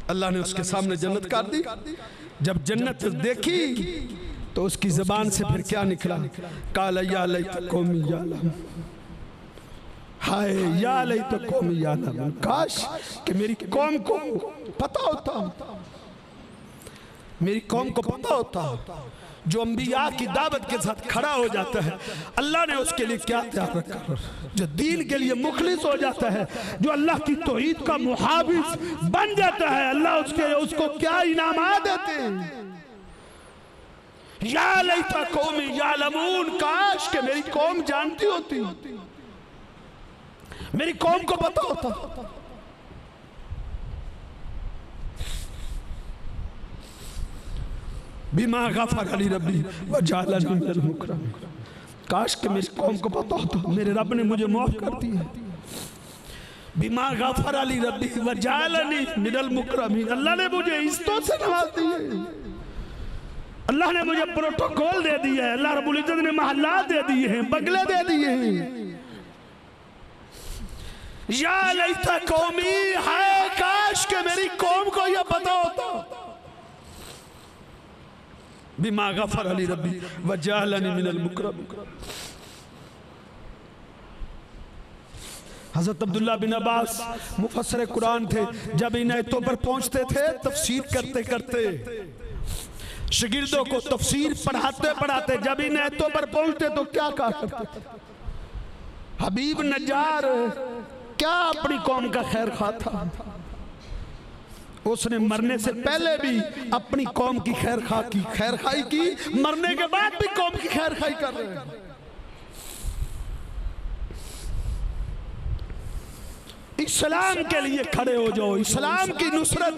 अल्लाह ने उसके सामने जन्नत कर दी। जब जन्नत देखी तो उसकी जबान से फिर क्या निकला? काला या लैता कौमी यालम, हाय या लैता कौमी यालम, काश कि मेरी कौम को पता होता, मेरी कौम को पता होता। जो अंबिया की दावत के साथ खड़ा हो जाता है, अल्लाह ने उसके लिए क्या तैयार रखा। जो दीन के लिए मुखलिस हो जाता है, जो अल्लाह की तौहीद का मुहाफिज बन जाता है, अल्लाह उसको क्या इनामात देते हैं। या लैता कौमी यालमून, काश के मेरी कौम जानती होती, मेरी कौम को पता होता। बिमा गफर अली रब्बी वजअलनी मिनल मुकरमीन, काश के मेरी कौम को पता होता, मेरे रब ने मुझे माफ कर दी है। बिमा गफर अली रब्बी वजअलनी मिनल मुकरमीन, अल्लाह ने मुझे इज्जतों से नवाज दी है, अल्लाह ने मुझे प्रोटोकॉल दे दिया है, अल्लाह रब्बुल इज्जत ने महल्लात दे दिए हैं, बंगले दे दिए हैं। या लैता कौमी, हाय काश के मेरी कौम को यह पता होता। बिमा गफर अली रब्बी वजअलनी मिनल मुकरमीन। हज़रत अब्दुल्ला बिन अब्बास मुफस्सिर कुरान थे, जब इन आयतों पर पहुंचते थे तफसीर करते करते, शागिर्दों को तफसीर पढ़ाते पढ़ाते जब इन आयतों पर पहुंचते तो क्या कहा करते? हबीब नज्जार क्या अपनी कौम का खैर खा था, उसने मरने से पहले भी अपनी कौम की खैर खाई की, मरने के बाद भी कौम की खैर खाई कर रहे हैं। इस्लाम के लिए खड़े हो जाओ, इस्लाम की नुसरत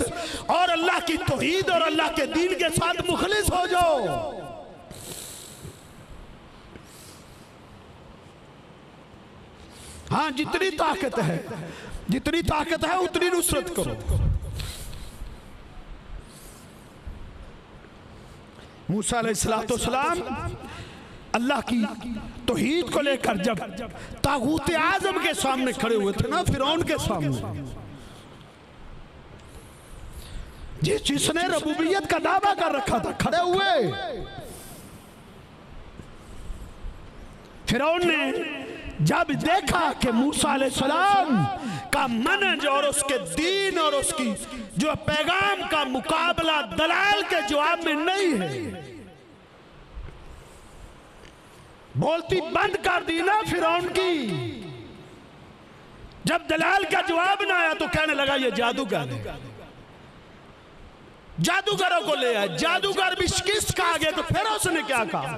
और अल्लाह की तौहीद और अल्लाह के दीन के साथ मुखलिस हो जाओ। हाँ, जितनी ताकत है उतनी नुसरत करो। मूसा अलैहिस्सलाम अल्लाह की तौहीद को लेकर जब तागूत आजम के सामने खड़े हुए थे ना, फिरौन के सामने, जिसने रबूबियत का दावा कर रखा था, खड़े हुए फिरौन ने जब देखा कि मूसा अलैहिस्सलाम का मनहज और उसके दीन और उसकी जो पैगाम का मुकाबला दलाल के जवाब में नहीं है, बोलती बंद कर दी ना फिरौन की। जब दलाल का जवाब ना आया तो कहने लगा ये जादूगर है, जादूगरों को ले आए। जादूगर भी शिकस्त खा गए तो फिर उसने क्या कहा?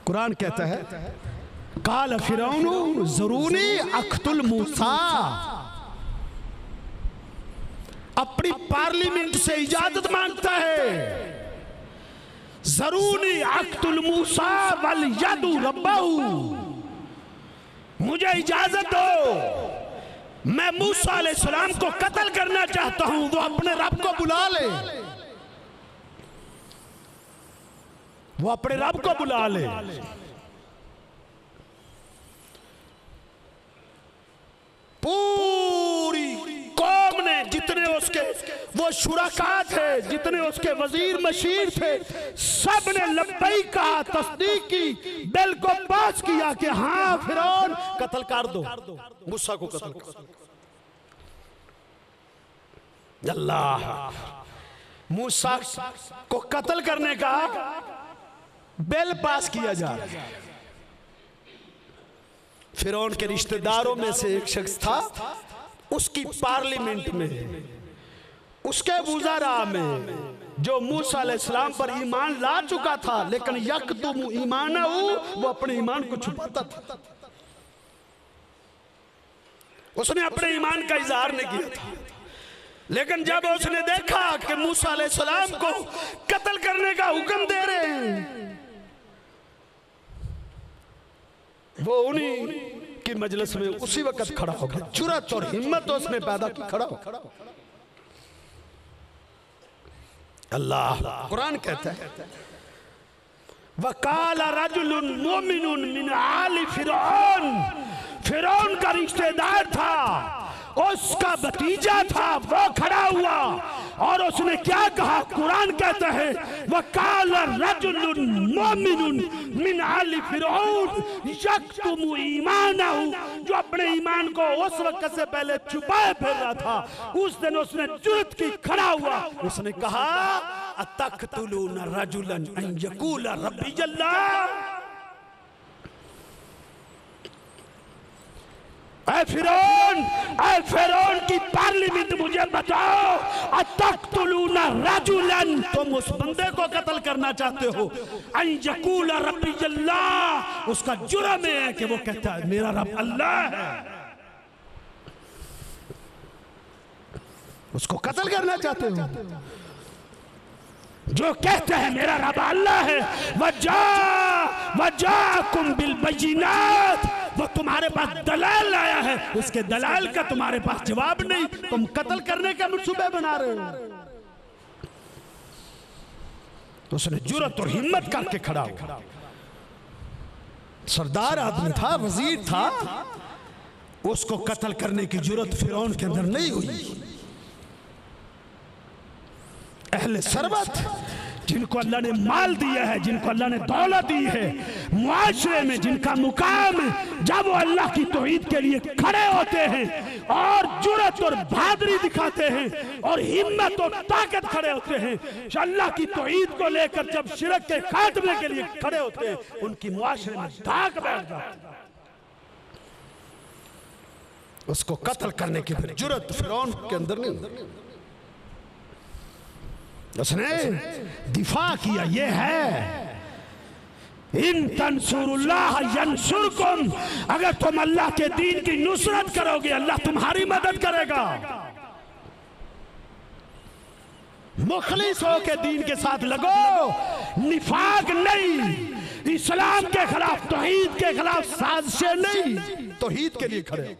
कुरान कहता है काल फिरौन ज़रूनी अख्तुल मूसा, अपनी पार्लियामेंट से इजाजत मांगता है, ज़रूनी अख्तुल मूसा वल यदु रब्बहू, मुझे इजाजत दो, मैं मूसा अलैहिस्सलाम को कत्ल करना चाहता हूं, वो अपने रब को बुला ले, वो अपने रब को बुला ले। पूरी कौम ने, जितने उसके वो शुरका थे, जितने उसके वजीर मशीर थे, सब ने लब्बैक कहा, तस्दीक की, बिल को पास किया कि हाँ फिरौन कत्ल कर दो, मूसा को कत्ल कर दो। अल्लाह, मूसा को कत्ल करने का बिल पास किया जा रहा है। फिरौन के रिश्तेदारों में से एक शख्स था, उसकी पार्लियामेंट में, उसके वुज़ारा में, जो मूसा अलैहिस्सलाम पर ईमान ला चुका था, लेकिन यकतुम ईमानहु, वो अपने ईमान को छुपाता था। उसने अपने ईमान का इजहार नहीं किया था, लेकिन जब उसने देखा कि मूसा अलैहिस्सलाम को कत्ल करने का हुक्म दे रहे हैं, वो उन्हीं की मजलिस में उसी वक्त खड़ा हो गया। जुर्रत और हिम्मत उसने पैदा की, खड़ा हो। अल्लाह, कुरान कहता है वकाल रजुलुन मोमिनुन मिन आलि फिरौन, फिरौन का रिश्तेदार था, उसका भतीजा था, वो खड़ा हुआ और उसने क्या कहा? कुरान कहता है वकाल रजुलुन मोमिनुन मिन आलि फिरौन यक्तुमु ईमानहु, जो अपने ईमान को उस वक्त से पहले छुपाए फिर रहा था, उस दिन उसने जुर्रत की, खड़ा हुआ, उसने कहा अतक़तुलूना रजुलन अन यक़ूला रब्बी अल्लाह। ऐ फिरौन की पार्लियामेंट, मुझे बताओ, अतक़तुलूना रजुलन, तुम उस बंदे को कत्ल करना चाहते हो, अन यक़ूला रब्बी अल्लाह, उसका जुर्म है कि वो कहता है मेरा रब अल्लाह है, उसको कत्ल करना चाहते हो। जो कहते हैं मेरा रब अल्लाह है, वजाकुम बिल बय्यिनात, वो तुम्हारे पास दलाल लाया है, उसके दलाल का तुम्हारे पास जवाब नहीं, तुम कत्ल करने का मंसूबे बना रहे हो। उसने जुर्रत और हिम्मत करके खड़ा हुआ। सरदार आदमी था, वजीर था, उसको कत्ल करने की जुर्रत फिरौन के अंदर नहीं हुई। अहले सरबत, जिनको अल्लाह ने माल दिया है, जिनको अल्लाह ने दौलत दी है, मुआशरे में जिनका मुकाम है, जब वो अल्लाह की तौहीद के लिए खड़े होते हैं और जुर्रत और बहादुरी दिखाते हैं और हिम्मत और ताकत खड़े होते हैं, अल्लाह की तौहीद को लेकर जब शिरक के खात्मे के लिए खड़े होते हैं, उनकी मुआशरे में दाग बैठ जाती है। उसको कत्ल करने की जुर्रत फिरौन के अंदर नहीं। उसने दिफा किया, ये है इन तंसुरुल्लाह यंसुरकुम, अगर तुम अल्लाह के दीन की नुसरत करोगे, अल्लाह तुम्हारी मदद करेगा। मुखलिस हो के दीन के साथ लगो, निफाक नहीं, इस्लाम के खिलाफ, तौहीद के खिलाफ साजिशें नहीं, तौहीद के लिए खड़े।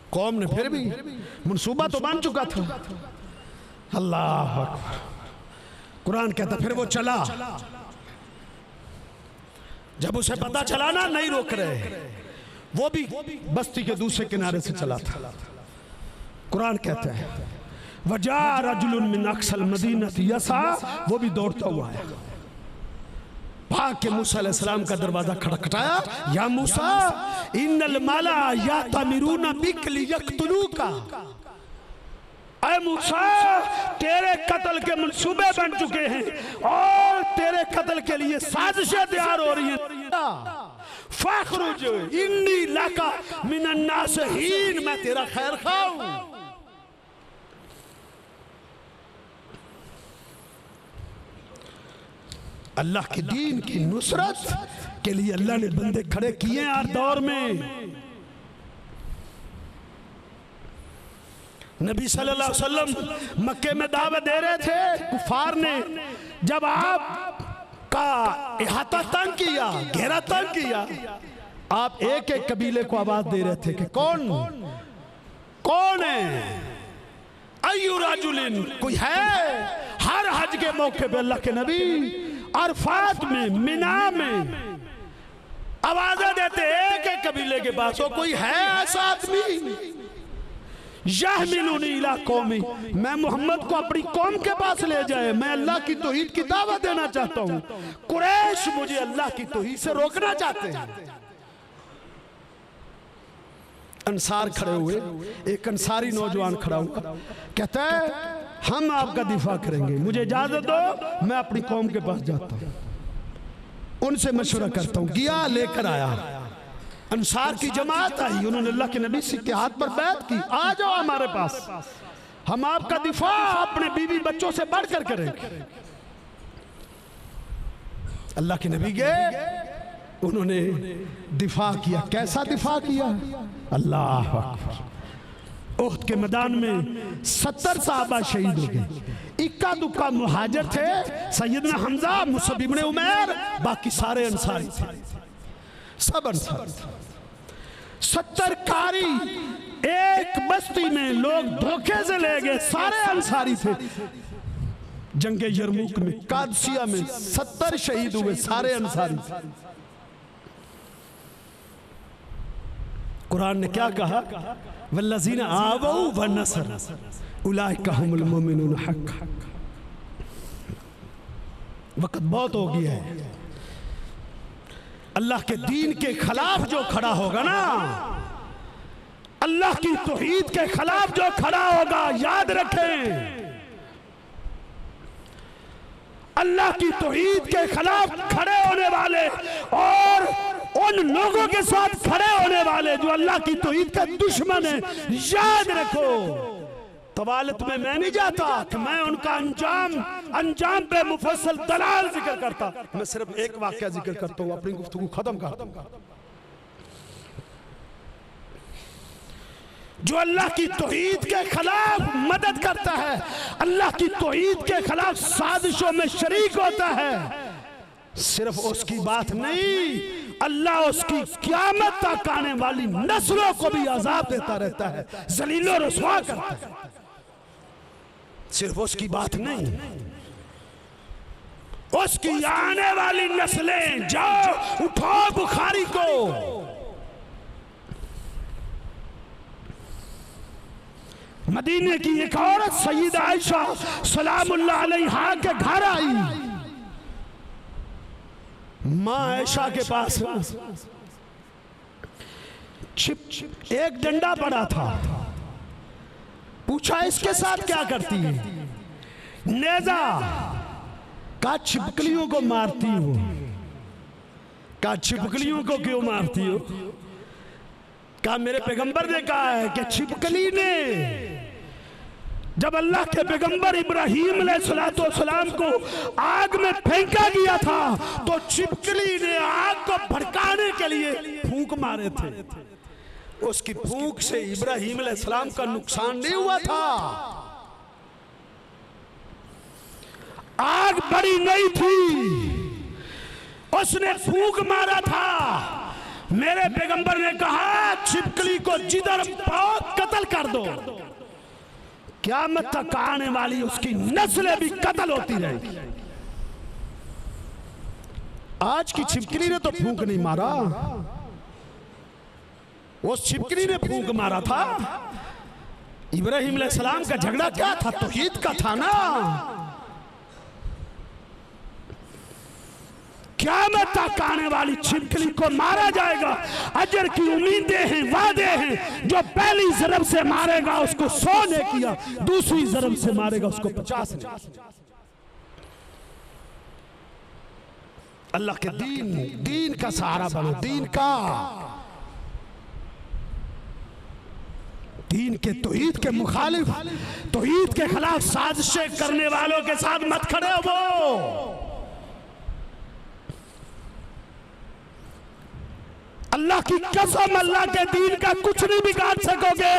कौम ने फिर भी मंसूबा तो बन चुका था। अल्लाह अकबर, कुरान कहता फिर वो चला, जब उसे पता चला ना नहीं रोक रहे, वो भी बस्ती के दूसरे किनारे से चला था। कुरान कहता है वजा रजुलुन मिन अक्सल मदीनति यसा, वो भी दौड़ता हुआ है, भाग के मूसा अलैहिस्सलाम का दरवाजा खटखटाया, या मूसा इन्नल माला यातमिरूना बिक लियक्तुलूका, ऐ मूसा तेरे कत्ल के मंसूबे बन चुके हैं और तेरे कत्ल के लिए साजिशें तैयार हो रही हैं। फखरुज इन्नी लका मिनन नासिहीन, मैं तेरा खैर खाऊं। अल्लाह के दीन की नुसरत के लिए अल्लाह ने बंदे खड़े किए हर दौर में। नबी सल्लल्लाहु अलैहि वसल्लम मक्के में दावत दे रहे थे, कुफार ने जब आप का इहाता तंग किया, घेरा तंग किया, आप एक एक कबीले को आवाज दे रहे थे कि कौन कौन है, अय्यु राजुलिन, कोई है। हर हज के मौके पे अल्लाह के नबी अरफात में, मिना में, आवाजें देते एक एक कबीले के पास, हो कोई है ऐसा आदमी यहमिलुनी इला कौमी, मैं मोहम्मद को अपनी कौम के पास ले जाए, मैं अल्लाह की तौहीद की दावत देना चाहता हूं। कुरैश मुझे अल्लाह की तौहीद से रोकना चाहते हैं। अंसार खड़े हुए, एक अंसारी नौजवान खड़ा हुआ, कहता है हम आपका दिफा करेंगे, मुझे इजाजत दो, मैं अपनी कौम के पास जाता हूं, उनसे मशवरा करता हूं। गया, लेकर आया, अंसार की जमात आई, उन्होंने अल्लाह के नबी के हाथ पर बैत की, आ जाओ हमारे पास, हम आपका दिफा अपने बीवी बच्चों से बढ़कर करेंगे। अल्लाह के नबी गए, उन्होंने दिफा किया। कैसा दिफा किया? अल्लाह अकबर। ओहद के मैदान में 70 साहबा शहीद हो गए। इक्का दुक्का मुहाजिर थे, सैयदना हमजा, मुसअब इब्न उमैर, बाकी सारे अंसारी थे, सब अंसारी थे। 70 कारी एक बस्ती में लोग धोखे से ले गए, सारे अंसारी थे। जंगे यरमुक में, कादसिया में 70 शहीद हुए, सारे अंसारी थे। कुरान ने क्या कहा? वल्लज़ीना आवौ व नसर उलाइका हुमुल मोमिनून हक़्क़। वक्त बहुत हो गया है, अल्लाह के दीन के खिलाफ जो खड़ा होगा ना, अल्लाह की तौहीद के खिलाफ जो खड़ा होगा, याद रखें, अल्लाह की तौहीद के खिलाफ खड़े होने वाले और उन लोगों के साथ खड़े होने वाले जो अल्लाह की तौहीद का दुश्मन है, याद रखो, तवालत में मैं नहीं जाता कि मैं उनका अंजाम पे मुफस्सल दलाल जिक्र करता, मैं सिर्फ एक वाकया जिक्र करता हूं, अपनी गुफ्तगू खत्म करता। जो अल्लाह की तौहीद के खिलाफ मदद करता है, अल्लाह की तौहीद के खिलाफ साजिशों में शरीक होता है, सिर्फ उसकी बात नहीं, अल्लाह उसकी क़यामत तक आने वाली नस्लों को भी अज़ाब देता रहता है, ज़लील और रुसवा करता है। सिर्फ उसकी बात नहीं, उसकी आने वाली नस्लें, जाओ उठाओ बुखारी को, मदीने की एक औरत सय्यदा आयशा सलामुल्लाह अलैहा के घर आई। माँ आयशा के पास एक डंडा पड़ा था, पूछा इसके साथ क्या करती है? नेजा। का छिपकलियों को मारती हो? का छिपकलियों को क्यों मारती हो? का मेरे पैगंबर ने कहा है कि छिपकली ने जब अल्लाह के पैगंबर इब्राहीम अलैहिस्सलाम को आग में फेंका गया था, तो छिपकली ने आग को भड़काने के लिए फूंक मारे थे, उसकी फूंक से इब्राहीम अलैहिस्सलाम का नुकसान नहीं हुआ था। आग बड़ी नहीं थी, उसने फूंक मारा था। मेरे पैगंबर ने कहा छिपकली को जिधर पाओ कत्ल कर दो, क़यामत तक आने वाली उसकी नस्लें भी कत्ल होती रहेगी। आज की छिपकली ने तो फूंक नहीं मारा, उस छिपकली ने फूंक मारा था। इब्राहीम अलैहिस्सलाम का झगड़ा क्या था? तौहीद का था ना। क़यामत तक आने वाली छिपकली को मारा जाएगा, अजर की उम्मीदें हैं, वादे हैं। जो पहली ज़रब से मारेगा उसको 100 ने किया, दूसरी ज़रब से मारेगा उसको 50 ने। अल्लाह के दीन का सहारा बनो, दीन के तौहीद के मुखालिफ, तौहीद के खिलाफ साजिशें करने वालों के साथ मत खड़े हो। अल्लाह की कसम, अल्लाह के दीन का कुछ नहीं बिगाड़ सकोगे,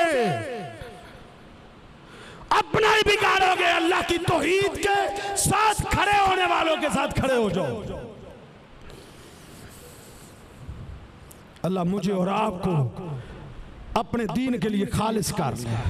अपना ही बिगाड़ोगे। अल्लाह की तौहीद के साथ खड़े होने वालों के साथ खड़े हो जाओ। अल्लाह मुझे और आपको अपने दीन के लिए खालिस कर दे।